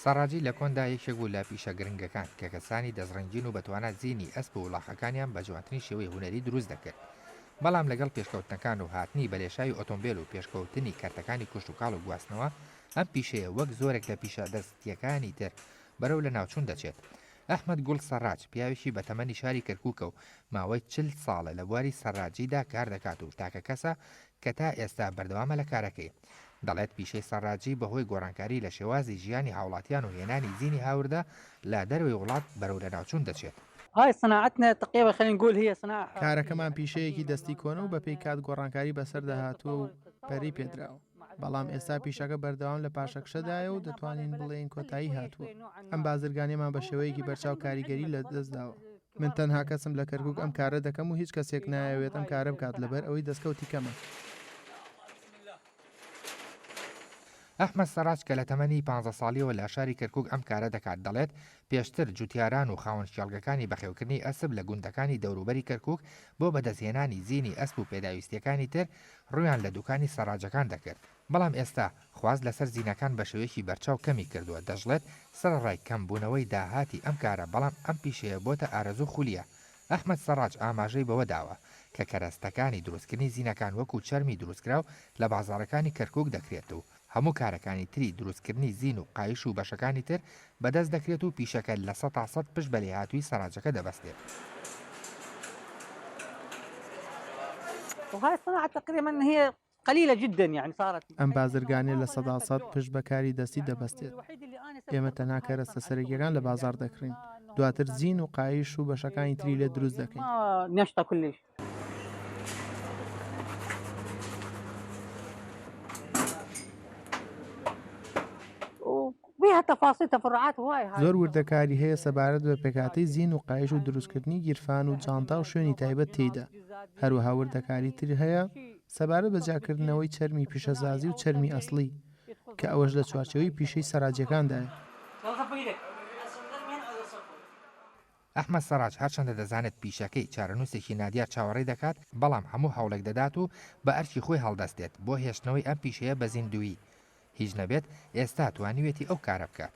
سەڕاجی لە کۆندا یەکێک بوو لە پیشە گرنگەکان کە کەسانی دەزڕنجین و بەتوانات زینی ئەسپ و وڵاخەکانیان بە جوانترین شێوەی هونەری دروست دەکرد. بەڵام لەگەڵ پێشکەوتنەکان و هاتنی بەلێشایی ئۆتۆمبیل و پێشکەوتنی کارتەکانی کوشت و کاڵ و گواستنەوە ئەم پیشەیە وەک زۆرێک لە پیشە دەستیەکانی تر بەرەو لە ناوچوون دەچێت. ئەحمەد گوڵ سەڕاج پیاوێکی بە تەمەنی شاری کەرکووکە و ماوەی 40 ساڵە لە بواری سەڕاجیدا کار دەکات و تاکە کەسە کە تا ئێستا بەردەوامە لە کارەکەی. دەڵێت پیشەی سەڕاجی بەهۆی گۆڕانکاری لە شێوازی ژیانی هاوڵاتیان و هێنانی زینی هاوردە لە دەروی وڵات بەرەو لە ناوچوون دەچێت. هاي صناعتنا تقريبا خلينا نقول هي صناعة کارەکەمان پیشەیەکی دەستی کۆنە و بەپێی کات گۆڕانکاری بەسەر دەهاتووە و پەری پێدراوە. بەڵام ئێستا پیشەکە بەردەوام لە پاشەکشەدایە و دەتوانین بڵێن کۆتایی هاتووە. ئەم بازرگانیمان بە شێوەیەکی بەرچاو کاریگەری لە دەستداوە. من تەنها کەسم لە کەرکووک ئەم کارە دەکەم و هیچ کەسێک نایەوێت ئەم کارە بکات لەبەر ئەوەی دەستکەوتی کەمە. ئەحمەد سەڕاج کە لە تەمەنی 15 ساڵیەوە لە شاری کەرکووک ئەم کارە دەکات دەڵێت پێشتر جوتیاران و خاوەن شێڵگەکانی بەخێوکردنی ئەسب لە گوندەکانی دەوروبەری کەرکووک بۆ بەدەستهێنانی زینی ئەسپ و پێداویستیەکانی تر ڕویان لە دوکانی سەڕاجەکان دەکرد. بەڵام ئێستا خواست لەسەر زینەکان بە شێوەیەکی بەرچاو کەمی کردووە. دەژڵێت سەرڕای کەمبوونەوەی داهاتی ئەم کارە بەڵام ئەم پیشەیە بۆتە ئارەزوو خولیە. ئەحمەد سەڕاج ئاماژەی بەوە داوە کە کەرەستەکانی دروستکردنی زینەکان وەکو چەرمی دروستکراو لە بازاڕەکانی کەرکووک دەکرێت و هەموو کارەکانی تری دروستکردنی زین و قایش و بەشەکانی تر بەدەست دەکرێت و پیشەکە لە 100% پشت بە لێهاتووی سەڕاجەکە دەبەستێت. وهاي الصناعة تقريبا هي قليلة جدا يعني صارت ئەم بازرگانیە لە 100% پشت بەکاری دەستی دەبەستێت. ئێمە تەنها کەرەستە سەرەکیەکان لە بازار دەکڕین. دواتر زین و قایش و بەشەکانی تری لێ دروست دەکەین. نشطة كلش. زۆر وردەکاری هەیە سەبارەت بە پێکاتەی زین و قایش و دروستکردنی گیرفان و جانتا و شوێنی تایبەت تێیدا. هەروەها وردەکاری تر هەیە سەبارەت بە جاکردنەوەی چەرمی پیشەسازی و چەرمی ئەسڵی کە ئەوەش لە چوارچەوەی پیشەی سەراجەکاندایە. ئەحمەد سەڕاج هەرچەندە دەزانێت پیشەکەی چارەنووسێکی نادیار چاوەڕێی دەکات بەڵام هەموو هەوڵێک دەدات و بە ئەرکی خۆی هەڵدەستێت بۆ هێشتنەوەی ئەم پیشەیە بە زیندوی. هیچ نەبێت ئێستا توانیوێتی ئەو کارە بکات.